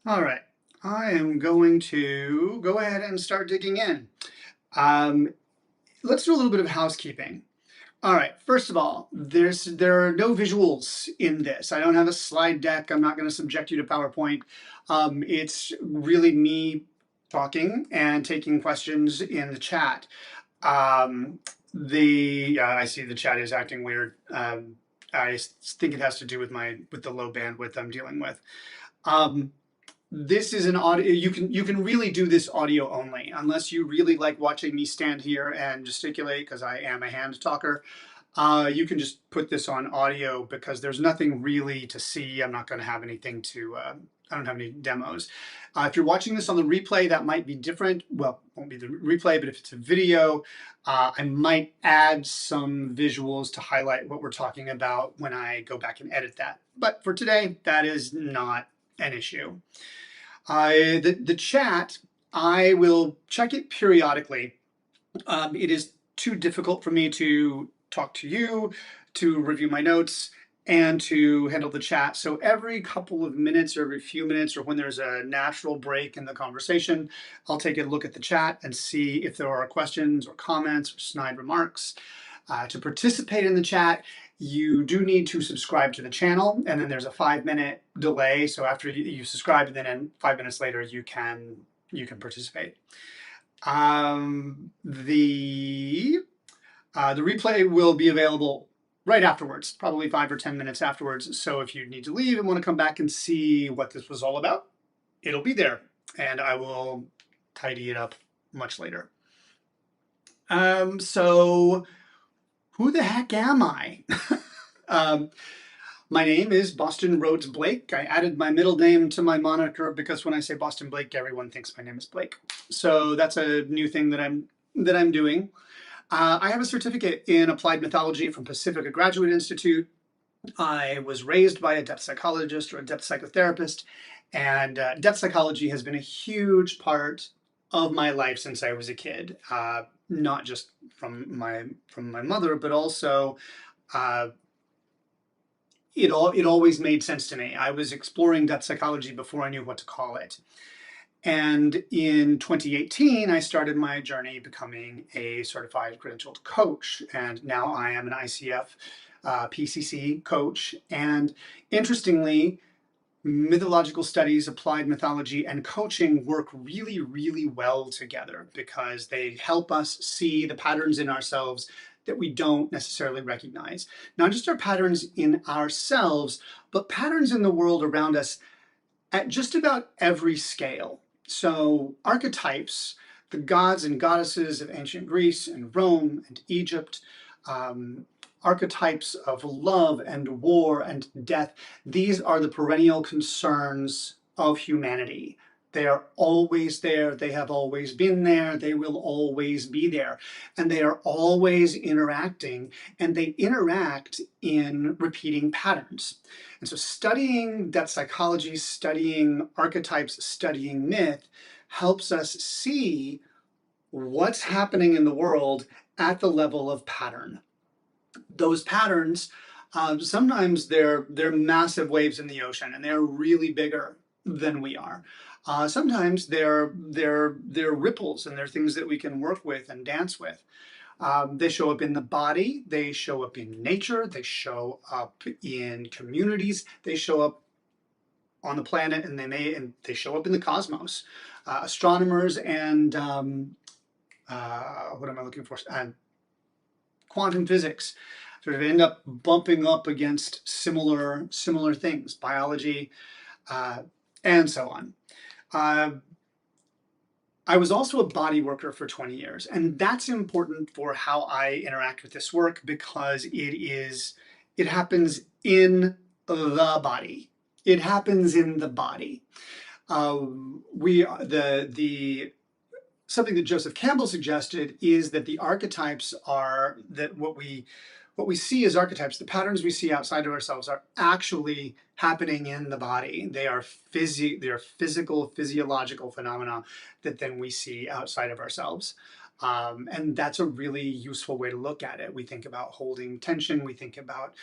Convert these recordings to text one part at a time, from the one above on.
All right, I am going to go ahead and start digging in. Um, let's do a little bit of housekeeping. All right, first of all, there are no visuals in this. I don't have a slide deck. I'm not going to subject you to PowerPoint. It's really me talking and taking questions in the chat. Um, I see the chat is acting weird. I think it has to do with the low bandwidth I'm dealing with. Um, this is an audio. You can really do this audio only, unless you really like watching me stand here and gesticulate because I am a hand talker. You can just put this on audio because there's nothing really to see. I'm not going to have anything to. I don't have any demos. If you're watching this on the replay, that might be different. Well, it won't be the replay, but if it's a video, I might add some visuals to highlight what we're talking about when I go back and edit that. But for today, that is not an issue. The chat, I will check it periodically. It is too difficult for me to talk to you, to review my notes, and to handle the chat. So every couple of minutes or every few minutes or when there's a natural break in the conversation, I'll take a look at the chat and see if there are questions or comments or snide remarks. To participate in the chat, you do need to subscribe to the channel, and then there's a 5-minute delay. So after you subscribe, and then 5 minutes later, you can participate. The replay will be available right afterwards, probably 5 or 10 minutes afterwards. So if you need to leave and want to come back and see what this was all about, it'll be there, and I will tidy it up much later. So who the heck am I? My name is Boston Rhodes Blake. I added my middle name to my moniker because when I say Boston Blake, everyone thinks my name is Blake. So that's a new thing that I'm doing. I have a certificate in applied mythology from Pacifica Graduate Institute. I was raised by a depth psychologist or a depth psychotherapist, and depth psychology has been a huge part of my life since I was a kid. Not just from my mother, but also it always made sense to me. I was exploring depth psychology before I knew what to call it. And in 2018, I started my journey becoming a certified credentialed coach. And now I am an ICF PCC coach. And interestingly, mythological studies, applied mythology, and coaching work really, really well together because they help us see the patterns in ourselves that we don't necessarily recognize. Not just our patterns in ourselves, but patterns in the world around us at just about every scale. So archetypes, the gods and goddesses of ancient Greece and Rome and Egypt, archetypes of love and war and death, these are the perennial concerns of humanity. They are always there, they have always been there, they will always be there. And they are always interacting, and they interact in repeating patterns. And so studying depth psychology, studying archetypes, studying myth helps us see what's happening in the world at the level of pattern. Those patterns, sometimes they're massive waves in the ocean, and they're really bigger than we are. Sometimes they're ripples, and they're things that we can work with and dance with. They show up in the body, they show up in nature, they show up in communities, they show up on the planet, and they show up in the cosmos. Astronomers and what am I looking for? Quantum physics sort of end up bumping up against similar things, biology, and so on. I was also a body worker for 20 years, and that's important for how I interact with this work because it happens in the body. It happens in the body. Something that Joseph Campbell suggested is that the archetypes are that what we see as archetypes, the patterns we see outside of ourselves are actually happening in the body. They are physical, physiological phenomena that then we see outside of ourselves. And that's a really useful way to look at it. We think about holding tension. We think about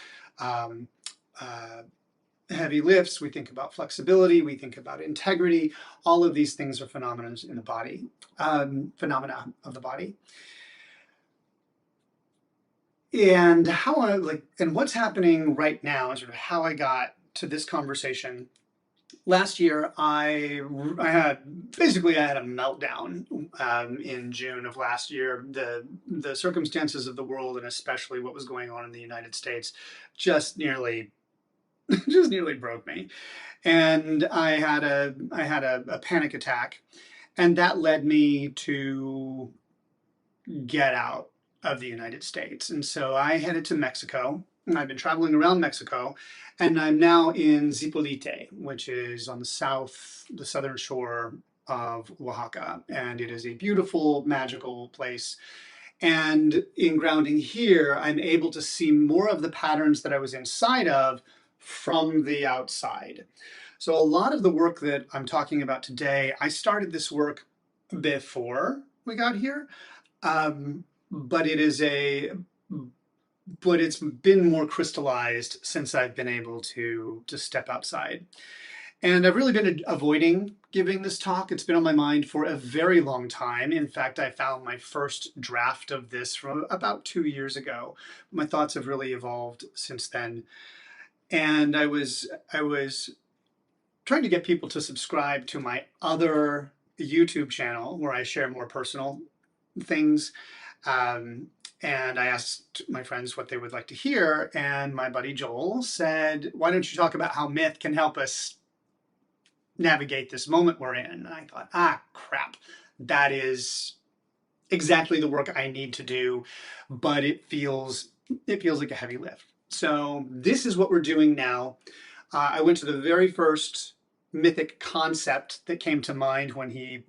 heavy lifts, we think about flexibility, we think about integrity. All of these things are phenomena in the body, phenomena of the body. And how I and what's happening right now is sort of how I got to this conversation. Last year, I had a meltdown in June of last year. The circumstances of the world, and especially what was going on in the United States, just nearly broke me. And I had a panic attack, and that led me to get out of the United States. And so I headed to Mexico. And I've been traveling around Mexico, and I'm now in Zipolite, which is on the southern shore of Oaxaca. And it is a beautiful, magical place. And in grounding here, I'm able to see more of the patterns that I was inside of from the outside. So a lot of the work that I'm talking about today, I started this work before we got here. But it's been more crystallized since I've been able to step outside. And I've really been avoiding giving this talk. It's been on my mind for a very long time. In fact, I found my first draft of this from about 2 years ago. My thoughts have really evolved since then. And I was trying to get people to subscribe to my other YouTube channel where I share more personal things. And I asked my friends what they would like to hear, and my buddy Joel said, why don't you talk about how myth can help us navigate this moment we're in? And I thought, crap, that is exactly the work I need to do, but it feels like a heavy lift. So this is what we're doing now. I went to the very first mythic concept that came to mind when he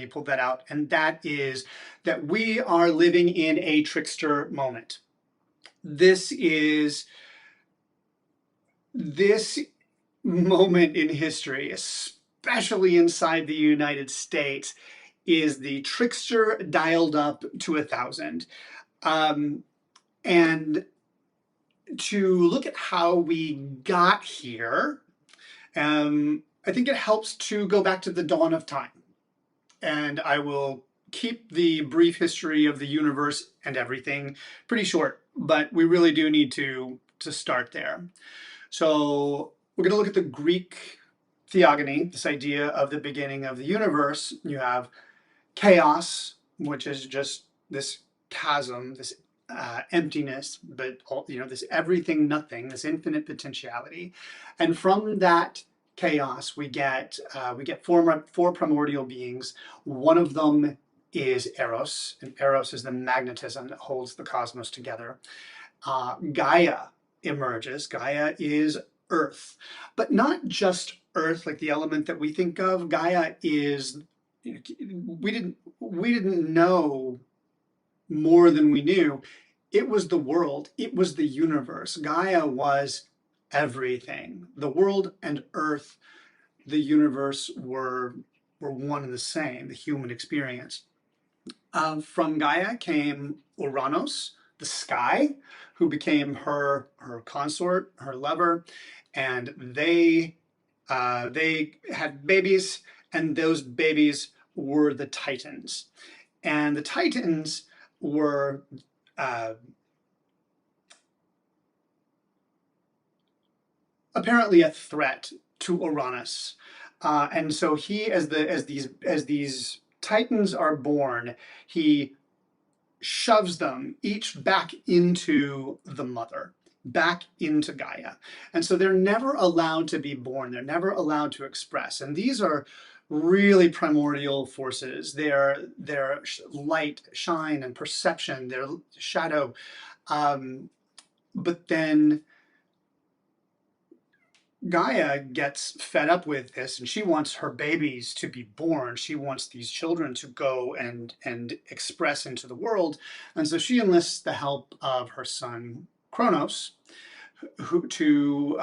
pulled that out, and that is that we are living in a trickster moment. This moment in history, especially inside the United States, is the trickster dialed up to 1,000. And to look at how we got here, I think it helps to go back to the dawn of time. And I will keep the brief history of the universe and everything pretty short, but we really do need to start there. So we're going to look at the Greek theogony, this idea of the beginning of the universe. You have chaos, which is just this chasm, this emptiness, but this everything, nothing, this infinite potentiality, and from that chaos, we get four primordial beings. One of them is Eros, and Eros is the magnetism that holds the cosmos together. Gaia emerges. Gaia is Earth, but not just Earth, like the element that we think of. Gaia is, we didn't know more than we knew. It was the world. It was the universe. Gaia was everything. The world and Earth, the universe were one and the same, the human experience. From Gaia came Uranos, the sky, who became her consort, her lover, and they had babies, and those babies were the Titans. And the Titans were apparently a threat to Uranus, and so he, as these Titans are born, he shoves them each back into the mother, back into Gaia, and so they're never allowed to be born. They're never allowed to express, and these are really primordial forces. They're light, shine, and perception. They're shadow, but then Gaia gets fed up with this, and she wants her babies to be born. She wants these children to go and express into the world, and so she enlists the help of her son Kronos, to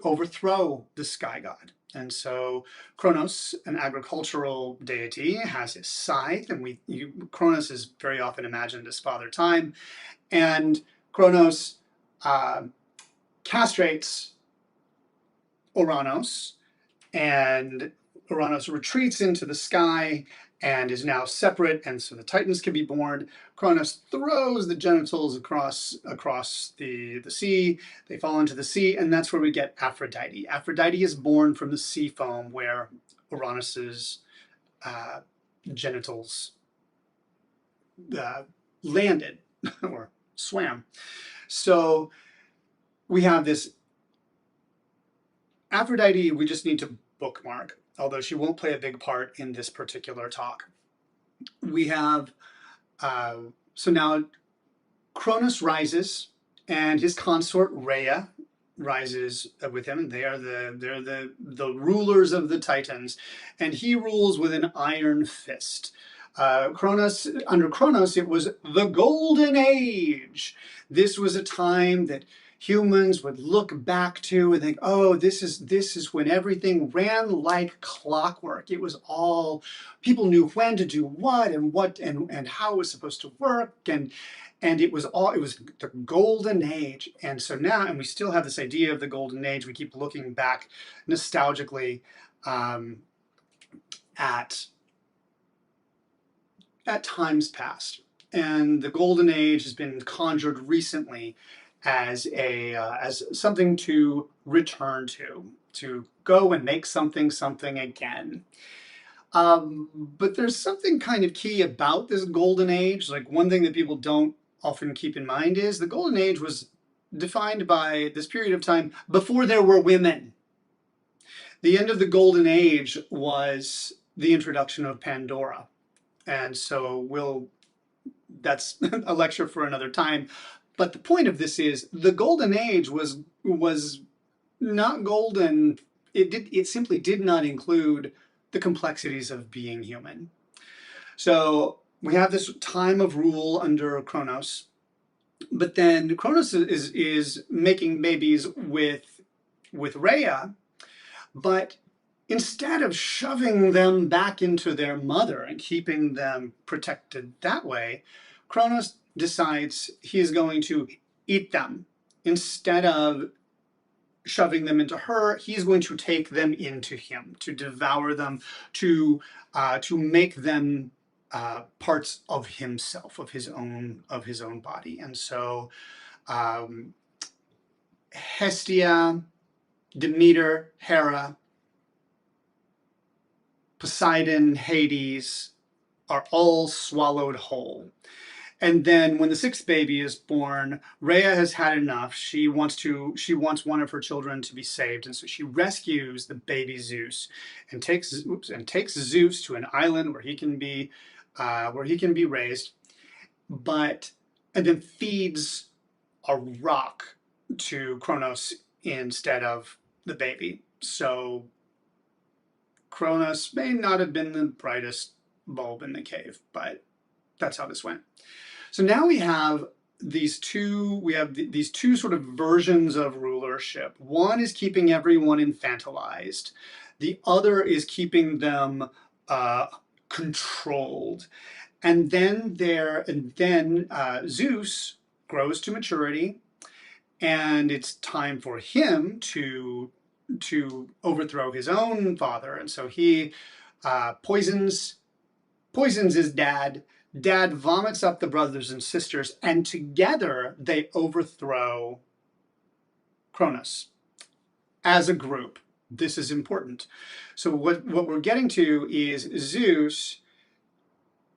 overthrow the sky god. And so Kronos, an agricultural deity, has his scythe, and Kronos is very often imagined as Father Time, and Kronos castrates Uranus, and Uranus retreats into the sky and is now separate, and so the Titans can be born. Cronus throws the genitals across the sea. They fall into the sea, and that's where we get Aphrodite. Aphrodite is born from the sea foam where Uranus's genitals landed or swam. So we have this Aphrodite we just need to bookmark, although she won't play a big part in this particular talk. We have, so now Cronus rises, and his consort Rhea rises with him. They're the rulers of the Titans, and he rules with an iron fist. Under Cronus, it was the Golden Age. This was a time that humans would look back to and think, oh, this is when everything ran like clockwork. It was all, people knew when to do what and how it was supposed to work, and it was the Golden Age. And so now, and we still have this idea of the Golden Age. We keep looking back nostalgically at times past. And the Golden Age has been conjured recently as something to return to go and make something again. But there's something kind of key about this Golden Age. Like, one thing that people don't often keep in mind is the Golden Age was defined by this period of time before there were women. The end of the Golden Age was the introduction of Pandora. And so that's a lecture for another time. But the point of this is the Golden Age was not golden. It simply did not include the complexities of being human. So we have this time of rule under Kronos, but then Kronos is making babies with Rhea, but instead of shoving them back into their mother and keeping them protected that way, Kronos decides he is going to eat them. Instead of shoving them into her, he's going to take them into him, to devour them, to make them parts of himself, of his own body. And so Hestia, Demeter, Hera, Poseidon, Hades are all swallowed whole. And then when the sixth baby is born, Rhea has had enough. She wants one of her children to be saved, and so she rescues the baby Zeus and takes Zeus to an island where he can be raised, and then feeds a rock to Kronos instead of the baby. So Kronos may not have been the brightest bulb in the cave, but that's how this went. So now we have these two sort of versions of rulership. One is keeping everyone infantilized. The other is keeping them controlled. And then Zeus grows to maturity, and it's time for him to overthrow his own father. And so he poisons his dad. Dad vomits up the brothers and sisters, and together they overthrow Kronos as a group. This is important. So what we're getting to is Zeus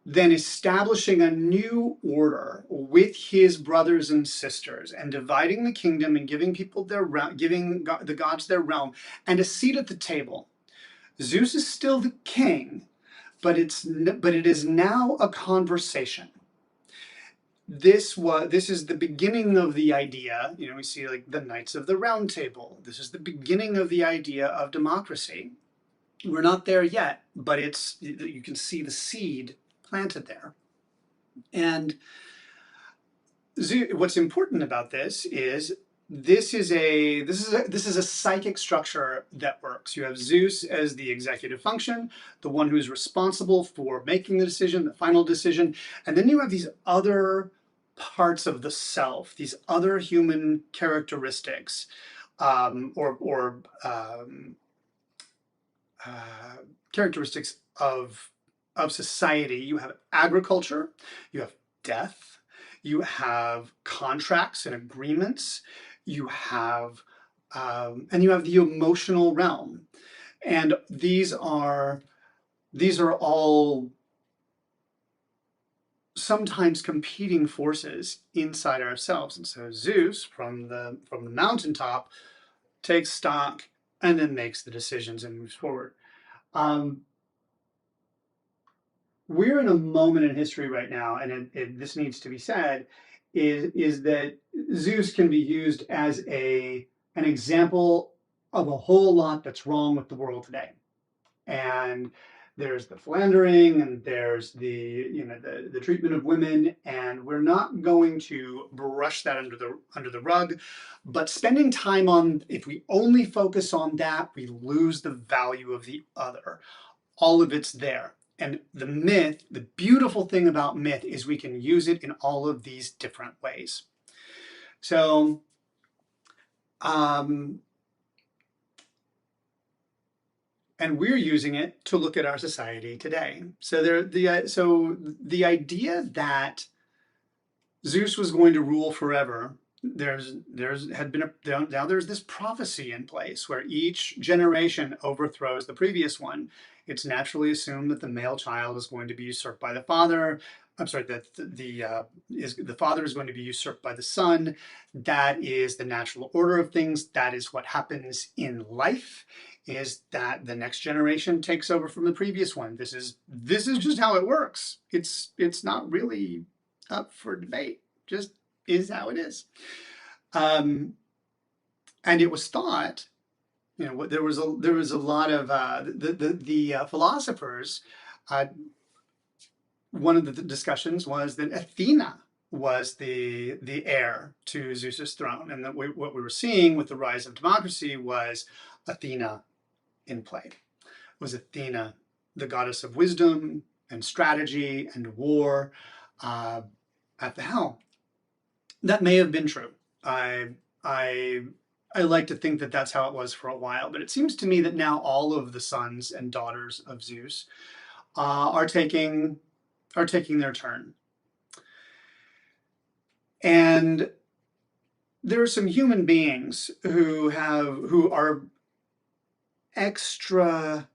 then establishing a new order with his brothers and sisters, and dividing the kingdom and giving people the gods their realm and a seat at the table. Zeus is still the king, but it is now a conversation. This is the beginning of the idea. We see like the Knights of the Round Table. This is the beginning of the idea of democracy. We're not there yet, but you can see the seed planted there. And what's important about this is this is a psychic structure that works. You have Zeus as the executive function, the one who's responsible for making the decision, the final decision, and then you have these other parts of the self, these other human characteristics or characteristics of society. You have agriculture, you have death, you have contracts and agreements, you have and you have the emotional realm, and these are all sometimes competing forces inside ourselves. And so Zeus, from the mountaintop, takes stock and then makes the decisions and moves forward. We're in a moment in history right now, and this needs to be said, is that Zeus can be used as an example of a whole lot that's wrong with the world today. And there's the philandering, and there's the treatment of women, and we're not going to brush that under the rug. But spending time on, if we only focus on that, we lose the value of the other. All of it's there. And the myth, the beautiful thing about myth is we can use it in all of these different ways. So, and we're using it to look at our society today. So the idea that Zeus was going to rule forever, there's this prophecy in place where each generation overthrows the previous one. It's naturally assumed that the male child is going to be usurped by the father. I'm sorry, that the father is going to be usurped by the son. That is the natural order of things. That is what happens in life, is that the next generation takes over from the previous one. This is just how it works. It's not really up for debate. Just is how it is. And it was thought, there was a lot of the philosophers. One of the discussions was that Athena was the heir to Zeus's throne, and that what we were seeing with the rise of democracy was Athena in play. Was Athena the goddess of wisdom and strategy and war at the helm? That may have been true. I like to think that that's how it was for a while, but it seems to me that now all of the sons and daughters of Zeus are taking their turn. And there are some human beings who are extra.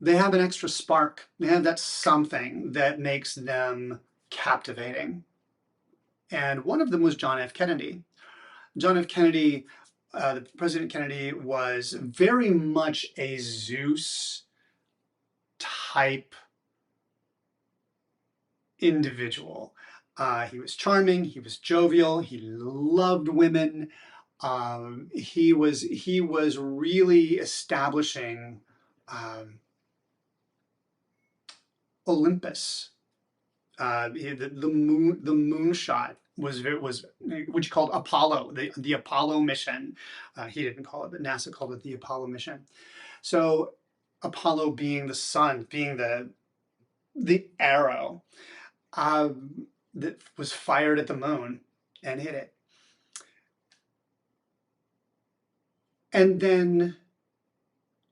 They have an extra spark. They have that something that makes them captivating. And one of them was John F. Kennedy. John F. Kennedy, President Kennedy, was very much a Zeus type individual. He was charming. He was jovial. He loved women. He was really establishing Olympus. The moonshot was which called Apollo, the Apollo mission. He didn't call it, but NASA called it the Apollo mission. So Apollo being the sun, being the arrow that was fired at the moon and hit it. And then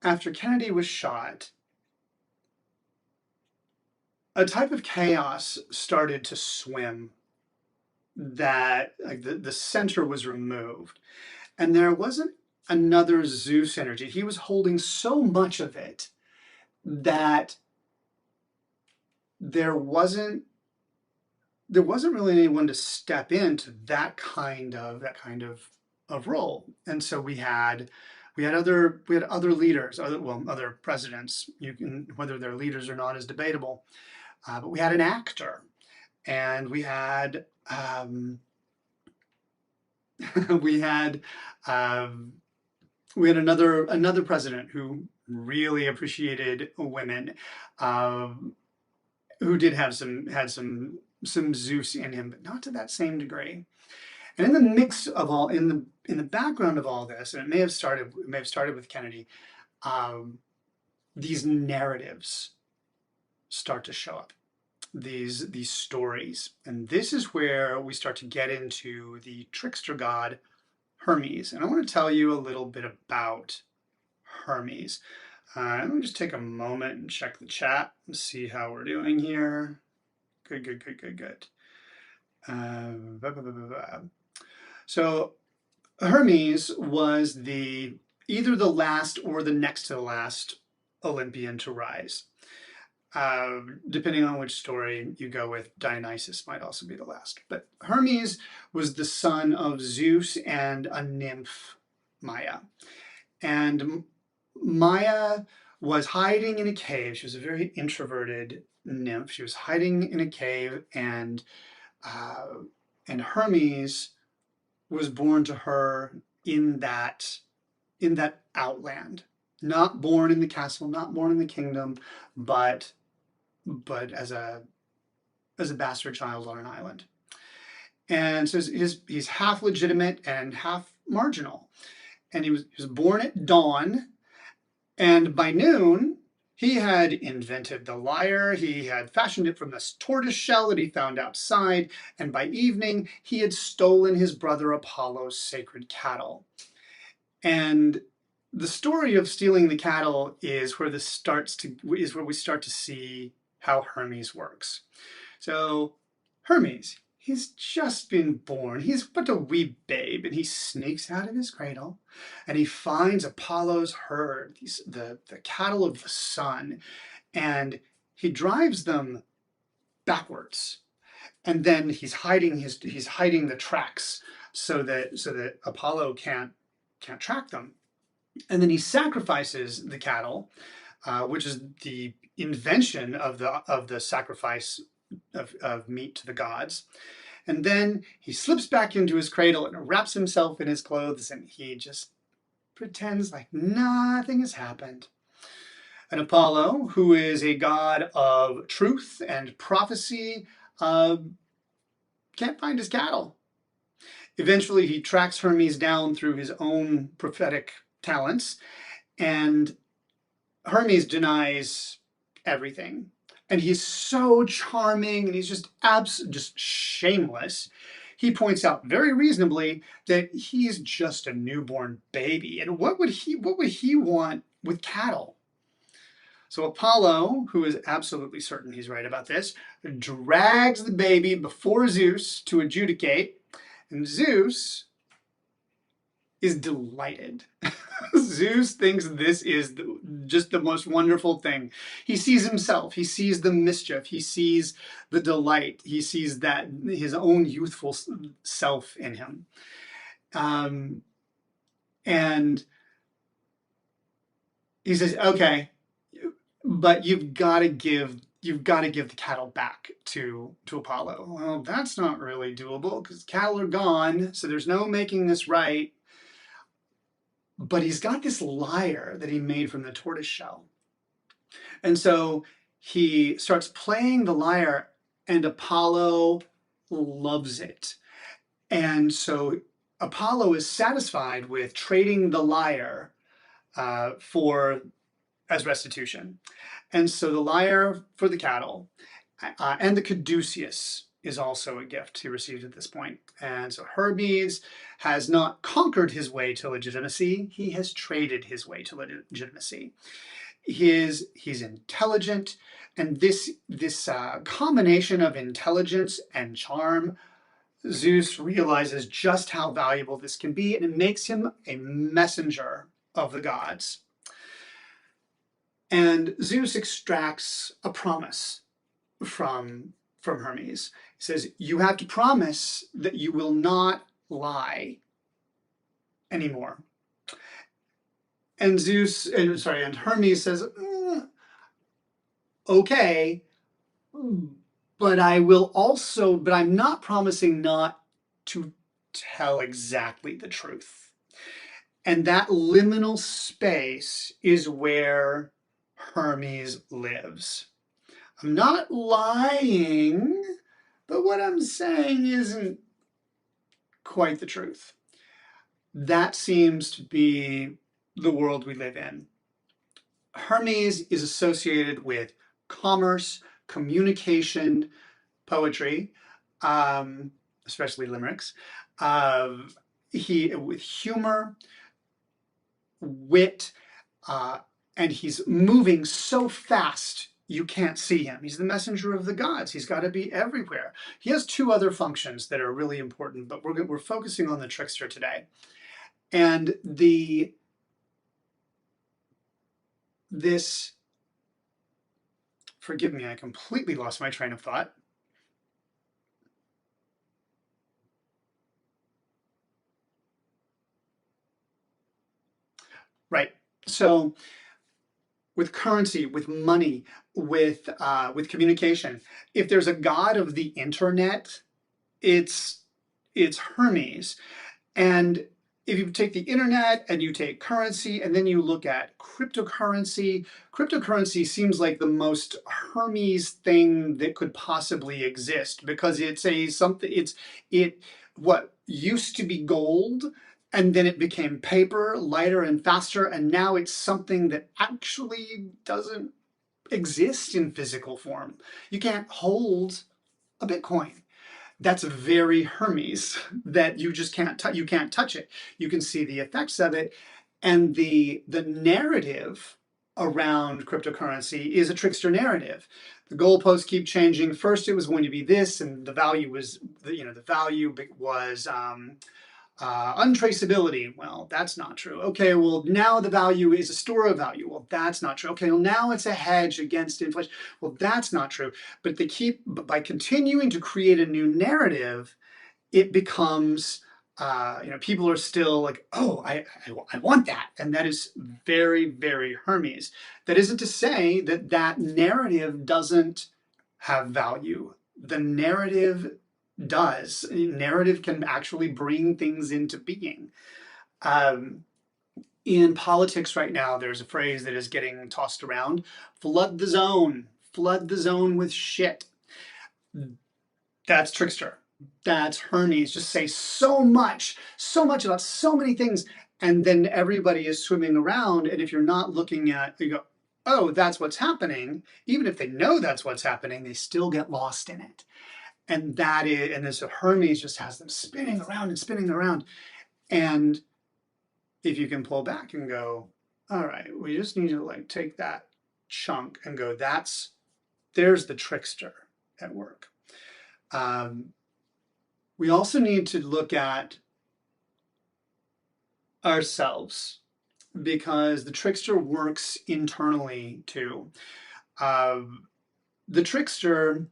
after Kennedy was shot, a type of chaos started to swim, that like the center was removed, and there wasn't another Zeus energy. He was holding so much of it that there wasn't really anyone to step into that kind of role. And so we had other leaders, other presidents. You can, whether they're leaders or not is debatable. But we had an actor, and we had we had another president who really appreciated women, who had some Zeus in him, but not to that same degree. And in the mix of all, in the background of all this, and it may have started with Kennedy, these narratives start to show up, these stories. And this is where we start to get into the trickster god Hermes. And I want to tell you a little bit about Hermes. Let me just take a moment and check the chat and see how we're doing here. Good, good, good, good, good. So Hermes was either the last or the next to the last Olympian to rise. Depending on which story you go with, Dionysus might also be the last. But Hermes was the son of Zeus and a nymph, Maia. And Maia was hiding in a cave. She was a very introverted nymph. She was hiding in a cave, and Hermes was born to her in that outland. Not born in the castle, not born in the kingdom, but as a bastard child on an island. And so he's half legitimate and half marginal. And he was born at dawn, and by noon he had invented the lyre. He had fashioned it from this tortoise shell that he found outside, and by evening he had stolen his brother Apollo's sacred cattle. And the story of stealing the cattle is where we start to see how Hermes works. So Hermes, he's just been born. He's but a wee babe, and he sneaks out of his cradle, and he finds Apollo's herd, the cattle of the sun, and he drives them backwards. And then he's hiding the tracks so that Apollo can't track them. And then he sacrifices the cattle, which is the invention of the sacrifice of meat to the gods. And then he slips back into his cradle and wraps himself in his clothes, and he just pretends like nothing has happened. And Apollo, who is a god of truth and prophecy, can't find his cattle. Eventually, he tracks Hermes down through his own prophetic talents, and Hermes denies everything. And he's so charming, and he's just shameless. He points out very reasonably that he's just a newborn baby, and what would he want with cattle? So Apollo, who is absolutely certain he's right about this, drags the baby before Zeus to adjudicate, and Zeus is delighted. Zeus thinks this is just the most wonderful thing. He sees himself, he sees the mischief, he sees the delight, he sees that his own youthful self in him. And he says, okay, but you've got to give the cattle back to Apollo. Well, that's not really doable because cattle are gone, so there's no making this right. But he's got this lyre that he made from the tortoise shell. And so he starts playing the lyre, and Apollo loves it. And so Apollo is satisfied with trading the lyre as restitution. And so the lyre for the cattle and the caduceus is also a gift he received at this point. And so Hermes has not conquered his way to legitimacy. He has traded his way to legitimacy. He's intelligent, and this combination of intelligence and charm, Zeus realizes just how valuable this can be, and it makes him a messenger of the gods. And Zeus extracts a promise from Hermes. He says, you have to promise that you will not lie anymore. And Hermes says, okay, but I'm not promising not to tell exactly the truth. And that liminal space is where Hermes lives. I'm not lying, but what I'm saying isn't quite the truth. That seems to be the world we live in. Hermes is associated with commerce, communication, poetry, especially limericks. with humor, wit, uh, and he's moving so fast you can't see him. He's the messenger of the gods. He's got to be everywhere. He has two other functions that are really important, but we're focusing on the trickster today. And this, forgive me, I completely lost my train of thought. Right. So with currency, with money, with communication, if there's a god of the internet, it's Hermes. And if you take the internet and you take currency and then you look at cryptocurrency, cryptocurrency seems like the most Hermes thing that could possibly exist because it's what used to be gold and then it became paper, lighter and faster, and now it's something that actually doesn't exist in physical form. You can't hold a Bitcoin. That's very Hermes, that you just can't you can't touch it. You can see the effects of it, and the narrative around cryptocurrency is a trickster narrative. The goalposts keep changing. First, it was going to be this, and the value was the value was untraceability. Well, that's not true. Okay, well, now the value is a store of value. Well, that's not true. Okay, well, now it's a hedge against inflation. Well, that's not true. But by continuing to create a new narrative, it becomes, people are still like, oh, I want that. And that is very, very Hermes. That isn't to say that that narrative doesn't have value. The narrative does. Narrative can actually bring things into being. In politics right now, there's a phrase that is getting tossed around: flood the zone. Flood the zone with shit. That's Trickster. That's Hermes. Just say so much about so many things, and then everybody is swimming around. And if you're not looking at, you go, oh, that's what's happening. Even if they know that's what's happening, they still get lost in it. And so Hermes just has them spinning around and spinning around. And if you can pull back and go, all right, we just need to like take that chunk and go, there's the trickster at work. We also need to look at ourselves because the trickster works internally too. The trickster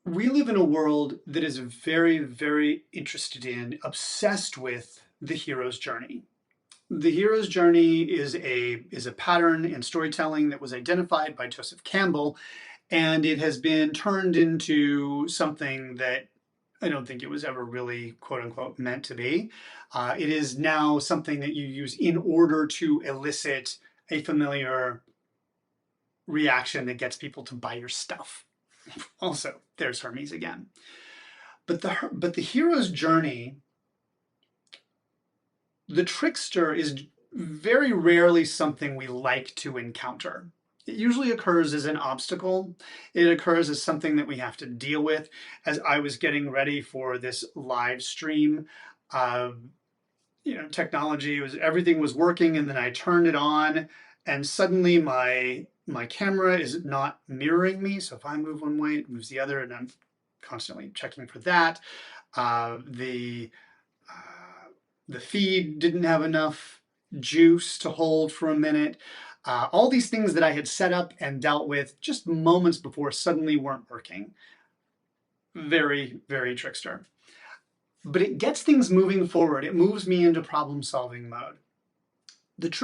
we live in a world that is very, very interested in, obsessed with the hero's journey. The hero's journey is a pattern in storytelling that was identified by Joseph Campbell, and it has been turned into something that I don't think it was ever really, quote unquote, meant to be. It is now something that you use in order to elicit a familiar reaction that gets people to buy your stuff. Also, there's Hermes again. But the hero's journey, the trickster, is very rarely something we like to encounter. It usually occurs as an obstacle. It occurs as something that we have to deal with. As I was getting ready for this live stream, technology everything was working, and then I turned it on, and suddenly my camera is not mirroring me. So if I move one way, it moves the other, and I'm constantly checking for that. The feed didn't have enough juice to hold for a minute. All these things that I had set up and dealt with just moments before suddenly weren't working. Very, very trickster. But it gets things moving forward. It moves me into problem-solving mode.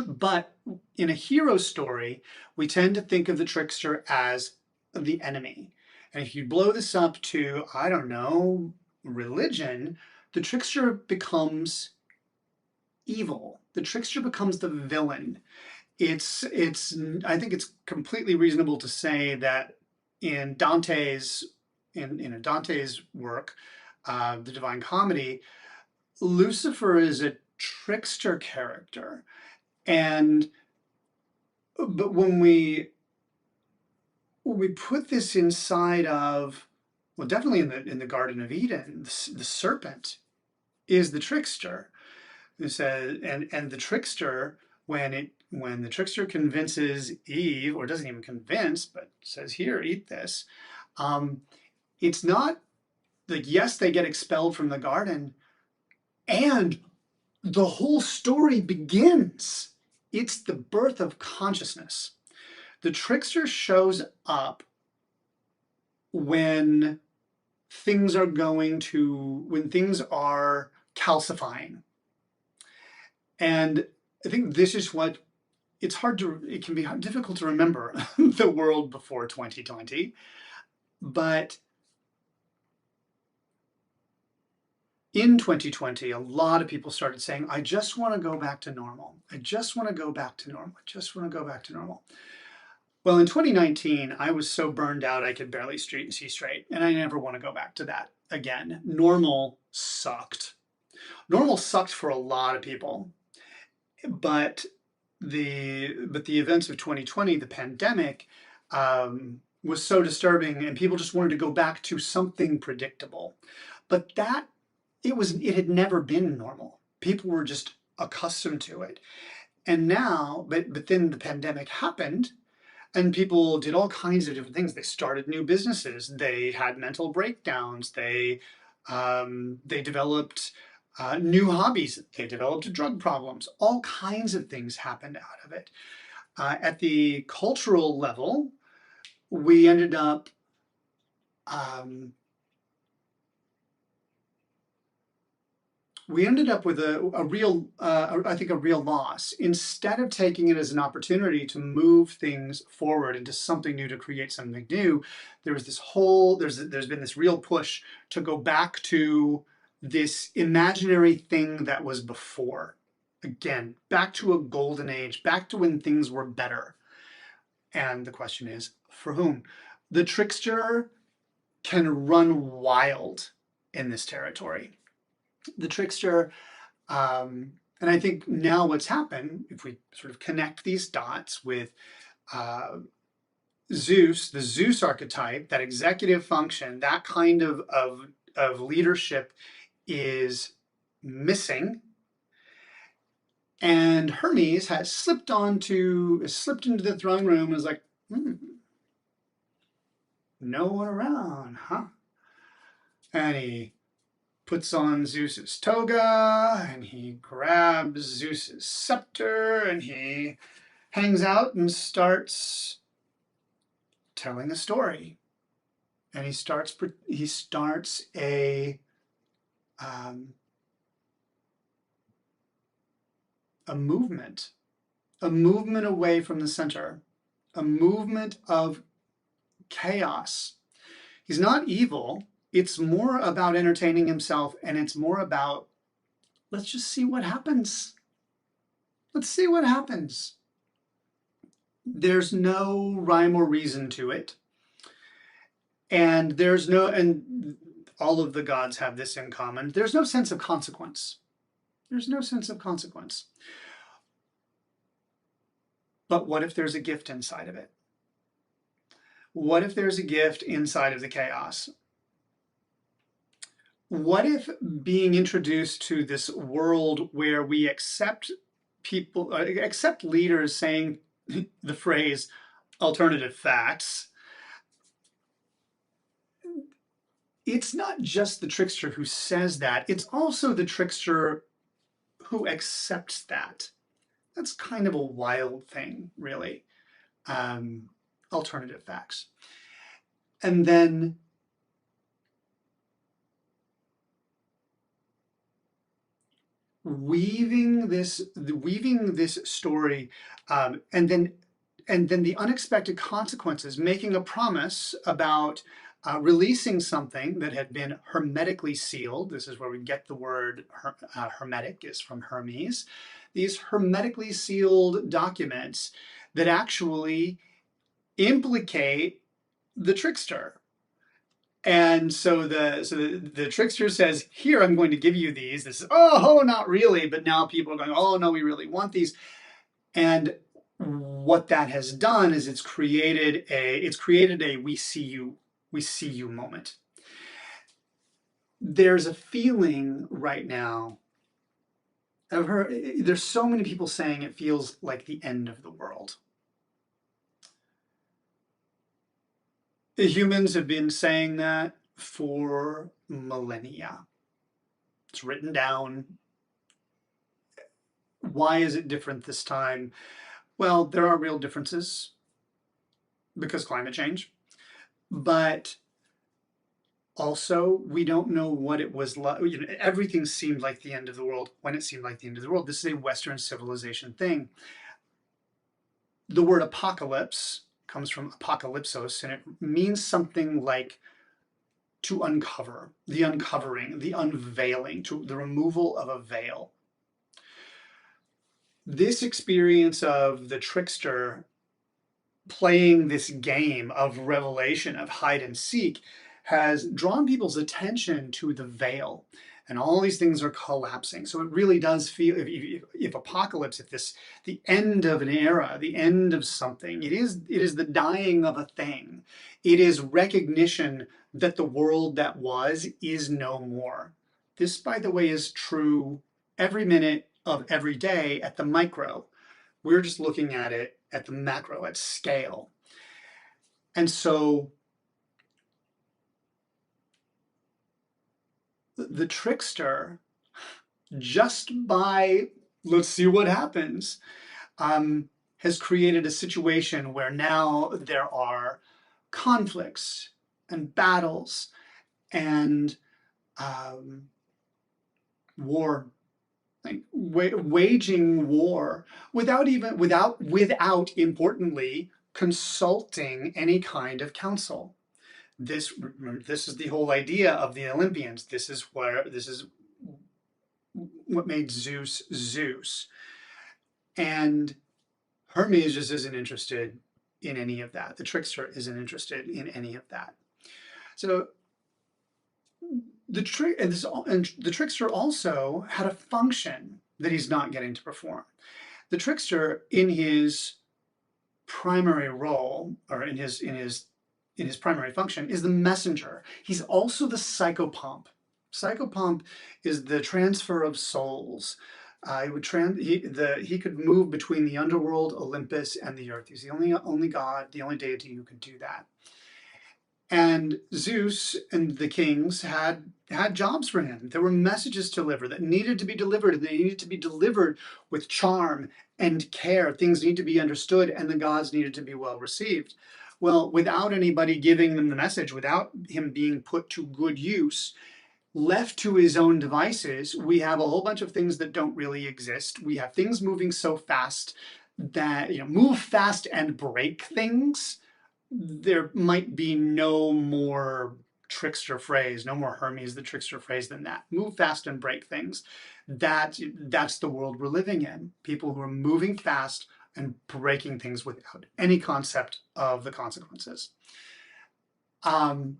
But in a hero story, we tend to think of the trickster as the enemy. And if you blow this up to, I don't know, religion, the trickster becomes evil. The trickster becomes the villain. I think it's completely reasonable to say that in Dante's work, the Divine Comedy, Lucifer is a trickster character. But when we we put this inside of, well, definitely in the Garden of Eden, the serpent is the trickster. Who says, and the trickster, when the trickster convinces Eve, or doesn't even convince, but says, "Here, eat this," um, it's not like, yes, they get expelled from the garden, and the whole story begins. It's the birth of consciousness. The trickster shows up when things are calcifying. And I think this is what it can be difficult to remember the world before 2020, but in 2020, a lot of people started saying, I just want to go back to normal. I just want to go back to normal. I just want to go back to normal. Well, in 2019, I was so burned out I could barely see straight, and I never want to go back to that again. Normal sucked. Normal sucked for a lot of people, but the events of 2020, the pandemic, was so disturbing, and people just wanted to go back to something predictable. But it had never been normal. People were just accustomed to it. And now, but then the pandemic happened, and people did all kinds of different things. They started new businesses. They had mental breakdowns. They developed new hobbies. They developed drug problems. All kinds of things happened out of it. At the cultural level, we ended up with a real, I think, a real loss. Instead of taking it as an opportunity to move things forward into something new, to create something new, there's been this real push to go back to this imaginary thing that was before. Again, back to a golden age, back to when things were better. And the question is, for whom? The trickster can run wild in this territory. The trickster, and I think now what's happened, if we sort of connect these dots with Zeus, the Zeus archetype, that executive function, that kind of leadership is missing. And Hermes has slipped into the throne room and is like, no one around, huh? And he puts on Zeus's toga, and he grabs Zeus's scepter, and he hangs out and starts telling a story. And he starts a movement away from the center, a movement of chaos. He's not evil. It's more about entertaining himself, and it's more about, let's just see what happens. Let's see what happens. There's no rhyme or reason to it. And all of the gods have this in common. There's no sense of consequence. There's no sense of consequence. But what if there's a gift inside of it? What if there's a gift inside of the chaos? What if being introduced to this world where we accept leaders saying the phrase alternative facts, it's not just the trickster who says that, it's also the trickster who accepts that. That's kind of a wild thing, really. Alternative facts. And then weaving this story, and then the unexpected consequences, making a promise about releasing something that had been hermetically sealed. This is where we get the word hermetic, is from Hermes. These hermetically sealed documents that actually implicate the trickster. And so the trickster says, here, I'm going to give you these. This is, oh, not really. But now people are going, oh, no, we really want these. And what that has done is it's created a we see you moment. There's a feeling right now. There's so many people saying it feels like the end of the world. Humans have been saying that for millennia. It's written down. Why is it different this time? Well, there are real differences because climate change, but also we don't know what it was like. You know, everything seemed like the end of the world when it seemed like the end of the world. This is a Western civilization thing. The word apocalypse comes from apocalypsos, and it means something like to uncover, the uncovering, the unveiling, to the removal of a veil. This experience of the trickster playing this game of revelation, of hide and seek, has drawn people's attention to the veil. And all these things are collapsing. So it really does feel, if apocalypse, if this, the end of an era, the end of something, it is the dying of a thing. It is recognition that the world that was is no more. This, by the way, is true every minute of every day at the micro. We're just looking at it at the macro, at scale. And so the trickster, just by let's see what happens, has created a situation where now there are conflicts and battles and war, like waging war without importantly consulting any kind of council. This is the whole idea of the Olympians. This is what made Zeus Zeus. And Hermes just isn't interested in any of that. The trickster isn't interested in any of that. So the trickster also had a function that he's not getting to perform. The trickster, in his primary role, or in his primary function, is the messenger. He's also the psychopomp. Psychopomp is the transfer of souls. He could move between the underworld, Olympus, and the earth. He's the only god, the only deity who could do that. And Zeus and the kings had jobs for him. There were messages to deliver that needed to be delivered. They needed to be delivered with charm and care. Things need to be understood, and the gods needed to be well received. Well, without anybody giving them the message, without him being put to good use, left to his own devices, we have a whole bunch of things that don't really exist. We have things moving so fast that, move fast and break things. There might be no more trickster phrase, no more Hermes the trickster phrase than that. Move fast and break things. That's the world we're living in. People who are moving fast and breaking things without any concept of the consequences. But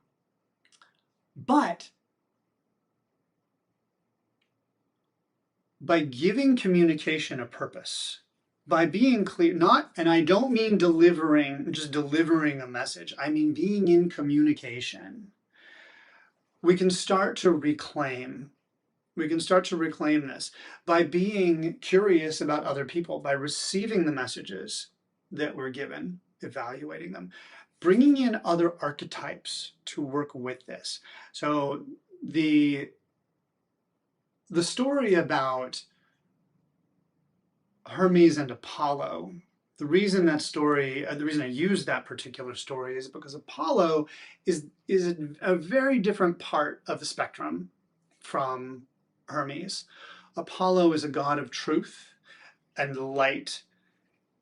by giving communication a purpose, by being clear, and I don't mean just delivering a message, I mean being in communication, we can start to reclaim this by being curious about other people, by receiving the messages that we're given, evaluating them, bringing in other archetypes to work with this. So the story about Hermes and Apollo, the reason I use that particular story is because Apollo is a very different part of the spectrum from Hermes. Apollo is a god of truth and light.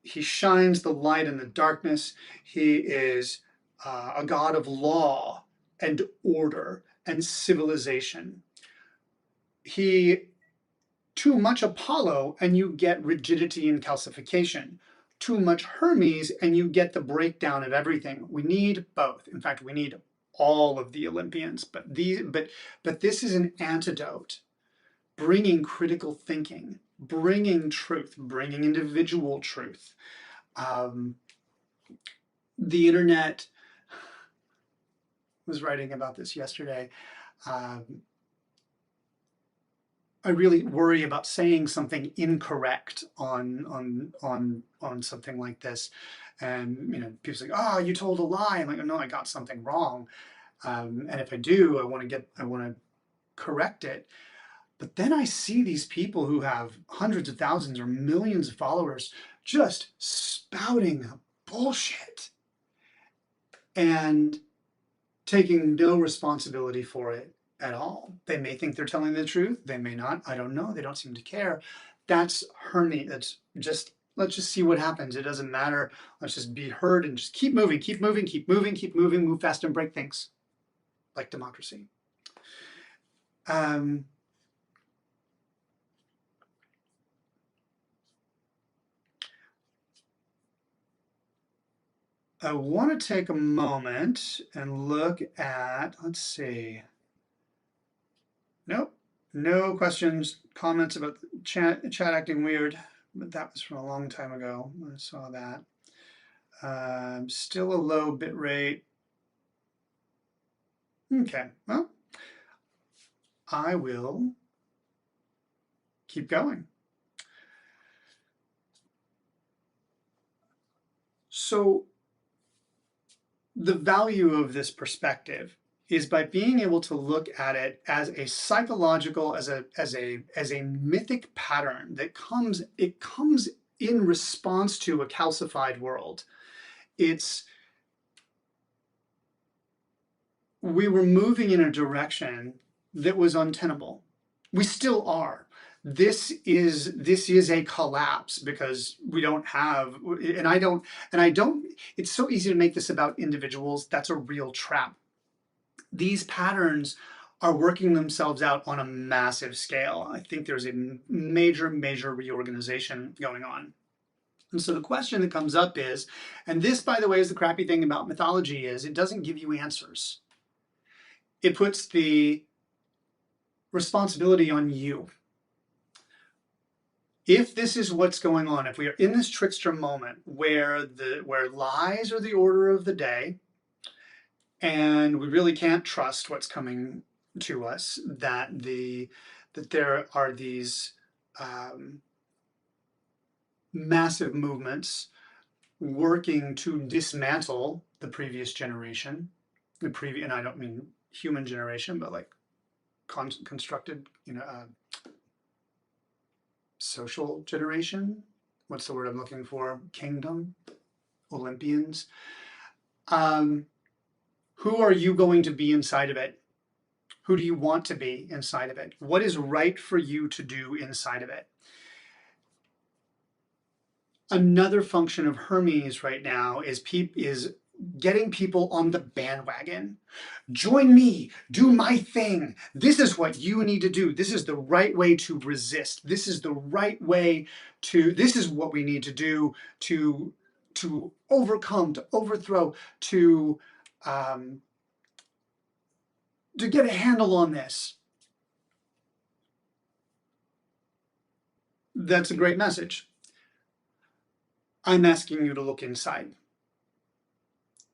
He shines the light in the darkness. He is a god of law and order and civilization. Too much Apollo and you get rigidity and calcification. Too much Hermes and you get the breakdown of everything. We need both. In fact, we need all of the Olympians, but this is an antidote, bringing critical thinking, bringing truth, bringing individual truth, The internet, was writing about this yesterday. I really worry about saying something incorrect on something like this, and people say, "Oh, you told a lie." I'm like, "No, I got something wrong." And if I do, I want to correct it. But then I see these people who have hundreds of thousands or millions of followers just spouting bullshit and taking no responsibility for it at all. They may think they're telling the truth. They may not. I don't know. They don't seem to care. That's hernia. That's just, let's just see what happens. It doesn't matter. Let's just be heard and just keep moving, keep moving, keep moving, keep moving, move fast and break things, like democracy. I want to take a moment and look at, let's see. Nope, no questions, comments about chat acting weird, but that was from a long time ago. I saw that. Still a low bit rate. Okay, well, I will keep going. So the value of this perspective is by being able to look at it as a psychological, as a mythic pattern that comes in response to a calcified world. We were moving in a direction that was untenable. We still are. This is a collapse because we don't have, and I don't, it's so easy to make this about individuals. That's a real trap. These patterns are working themselves out on a massive scale. I think there's a major reorganization going on. And so the question that comes up is, and this, by the way, is the crappy thing about mythology, is it doesn't give you answers. It puts the responsibility on you. If this is what's going on, if we are in this trickster moment where lies are the order of the day, and we really can't trust what's coming to us, that there are these massive movements working to dismantle the previous generation, and I don't mean human generation, but like constructed, social generation. What's the word I'm looking for? Kingdom, Olympians. Who are you going to be inside of it? Who do you want to be inside of it? What is right for you to do inside of it? Another function of Hermes right now is getting people on the bandwagon. Join me, do my thing. This is what you need to do. This is the right way to resist. This is the right way this is what we need to do to overcome, to overthrow, to get a handle on this. That's a great message. I'm asking you to look inside.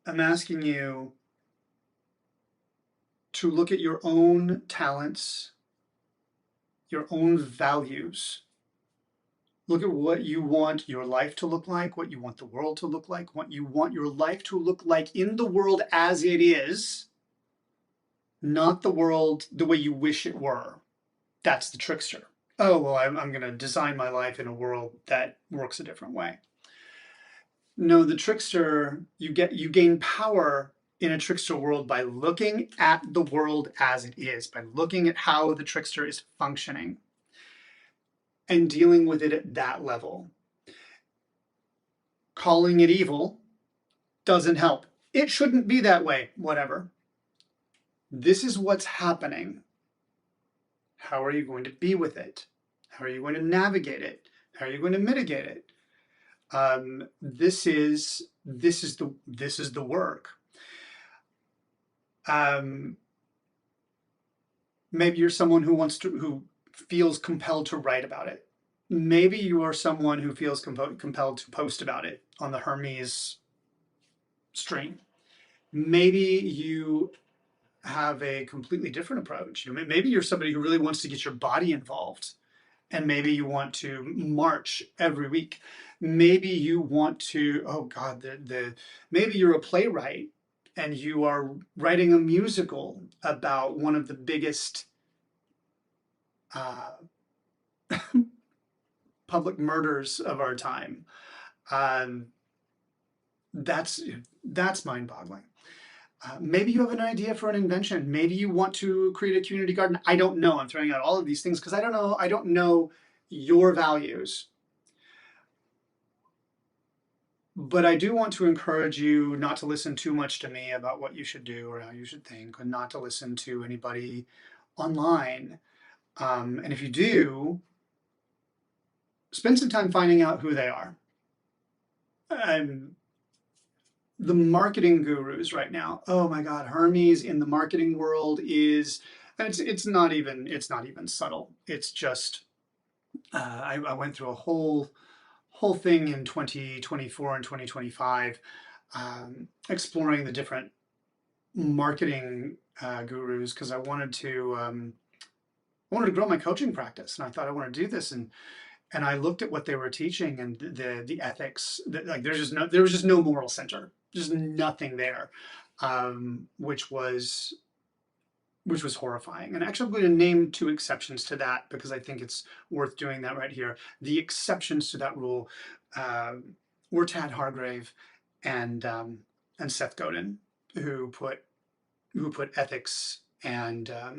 I'm asking you to look at your own talents, your own values. Look at what you want your life to look like, what you want the world to look like, what you want your life to look like in the world as it is, not the world the way you wish it were. That's the trickster. Oh, well, I'm going to design my life in a world that works a different way. No, the trickster, you gain power in a trickster world by looking at the world as it is, by looking at how the trickster is functioning and dealing with it at that level. Calling it evil doesn't help. It shouldn't be that way, whatever. This is what's happening. How are you going to be with it? How are you going to navigate it? How are you going to mitigate it? This is the work. Maybe you're someone who feels compelled to write about it. maybe you are someone who feels compelled to post about it on the Hermes stream. Maybe you have a completely different approach. Maybe you're somebody who really wants to get your body involved, and maybe you want to march every week. Maybe you want to, oh God, maybe you're a playwright and you are writing a musical about one of the biggest uh, public murders of our time. Um, that's that's mind-boggling. Maybe you have an idea for an invention. Maybe you want to create a community garden. I don't know. I'm throwing out all of these things because I don't know. I don't know your values. But I do want to encourage you not to listen too much to me about what you should do or how you should think, and not to listen to anybody online. And if you do, spend some time finding out who they are. The marketing gurus right now. Oh my God, Hermes in the marketing world is it's not even subtle. It's just I went through a whole thing in 2024 and 2025, exploring the different marketing gurus because I wanted to grow my coaching practice, and I thought I want to do this, and I looked at what they were teaching and the ethics. Like there was just no moral center, just nothing there, which was horrifying. And actually, I'm going to name two exceptions to that because I think it's worth doing that right here. The exceptions to that rule were Tad Hargrave and Seth Godin, who put ethics and I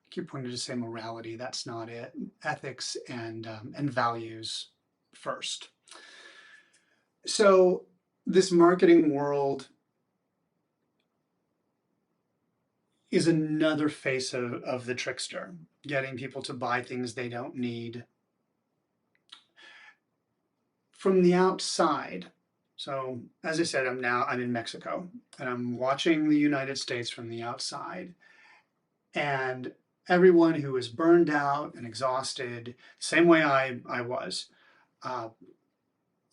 keep pointing to say morality. That's not it. Ethics and values first. So this marketing world is another face of the trickster, getting people to buy things they don't need. From the outside, so as I said, I'm in Mexico, and I'm watching the United States from the outside, and everyone who is burned out and exhausted, same way I was,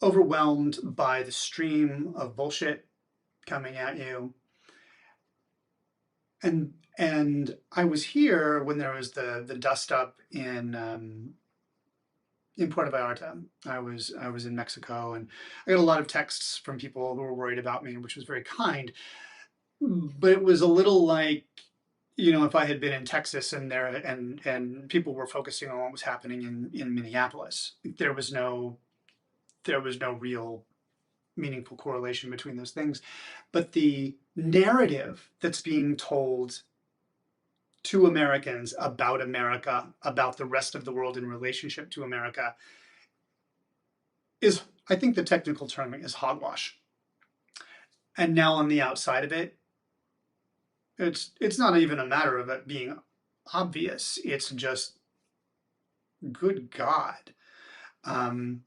overwhelmed by the stream of bullshit coming at you. And I was here when there was the dust up in Puerto Vallarta. I was in Mexico, and I got a lot of texts from people who were worried about me, which was very kind. But it was a little like, if I had been in Texas and people were focusing on what was happening in Minneapolis, there was no real meaningful correlation between those things. But the narrative that's being told to Americans about America, about the rest of the world in relationship to America, is, I think the technical term is hogwash. And now on the outside of it, it's not even a matter of it being obvious. It's just, good God. The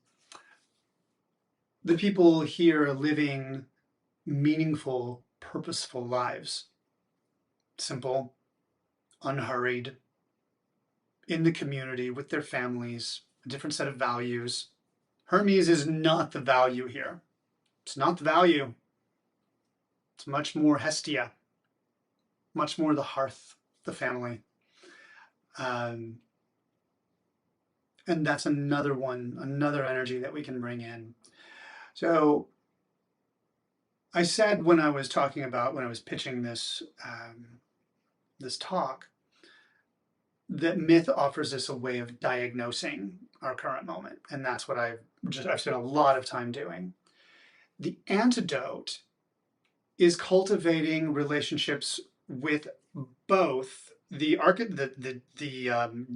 people here are living meaningful, purposeful lives. Simple, unhurried, in the community with their families, a different set of values. Hermes is not the value here. It's not the value. It's much more Hestia, much more the hearth, the family. And that's another energy that we can bring in. So I said when I was pitching this talk, that myth offers us a way of diagnosing our current moment. And that's what I've spent a lot of time doing. The antidote is cultivating relationships with both the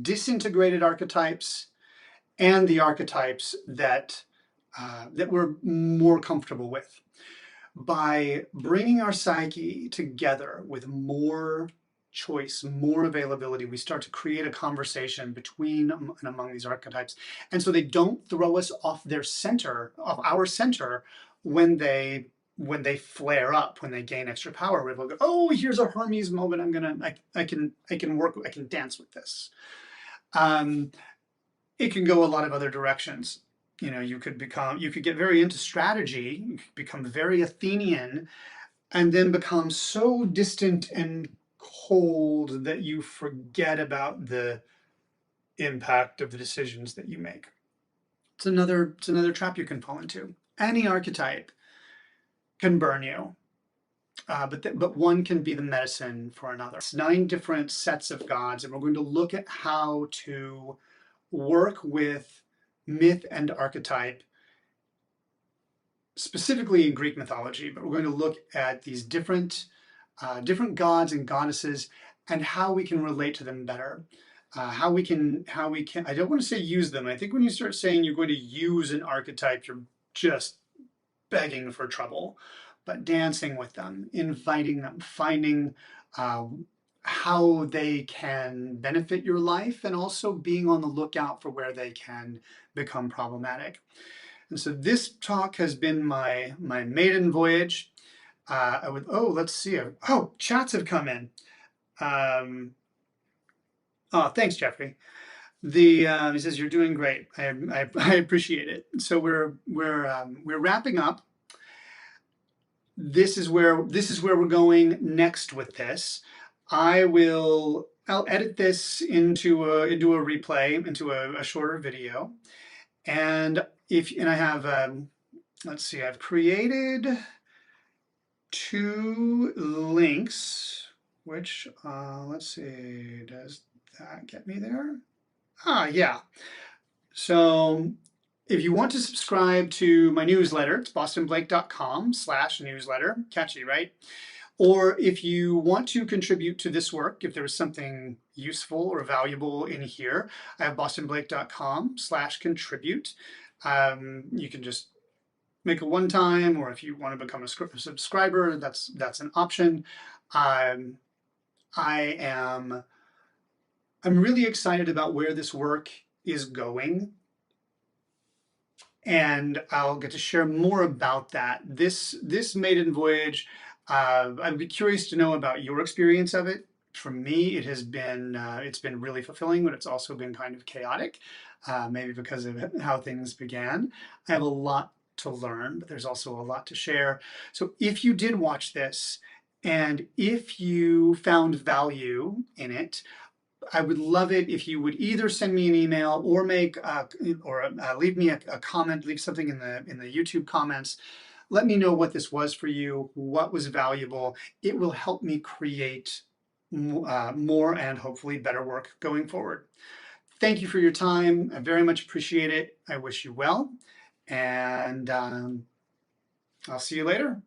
disintegrated archetypes and the archetypes that we're more comfortable with. By bringing our psyche together with more choice, more availability, we start to create a conversation between and among these archetypes. And so they don't throw us off our center when they when they flare up, when they gain extra power, we'll go, oh, here's a Hermes moment. I can dance with this. It can go a lot of other directions. You could get very into strategy, you could become very Athenian, and then become so distant and cold that you forget about the impact of the decisions that you make. It's another trap you can fall into. Any archetype can burn you. But one can be the medicine for another. It's 9 different sets of gods, and we're going to look at how to work with myth and archetype, specifically in Greek mythology. But we're going to look at these different gods and goddesses and how we can relate to them better. How we can. I don't want to say use them. I think when you start saying you're going to use an archetype, you're just begging for trouble. But dancing with them, inviting them, finding how they can benefit your life, and also being on the lookout for where they can become problematic. And so this talk has been my maiden voyage. Let's see. Chats have come in. Thanks, Jeffrey. He says you're doing great. I appreciate it. So we're wrapping up. This is where we're going next with this. I'll edit this into a replay, into a shorter video, and I have let's see, I've created 2 links, which let's see, does that get me there? Yeah. So if you want to subscribe to my newsletter, it's bostonblake.com/newsletter. Catchy, right? Or if you want to contribute to this work, if there was something useful or valuable in here, I have bostonblake.com/contribute. You can just make a one-time, or if you want to become a subscriber, that's an option. I'm really excited about where this work is going, and I'll get to share more about that. This maiden voyage, I'd be curious to know about your experience of it. For me, it has been it's been really fulfilling, but it's also been kind of chaotic, maybe because of how things began. I have a lot to learn, but there's also a lot to share. So if you did watch this, and if you found value in it, I would love it if you would either send me an email or leave me a comment, leave something in the YouTube comments. Let me know what this was for you, what was valuable. It will help me create more and hopefully better work going forward. Thank you for your time. I very much appreciate it. I wish you well, and I'll see you later.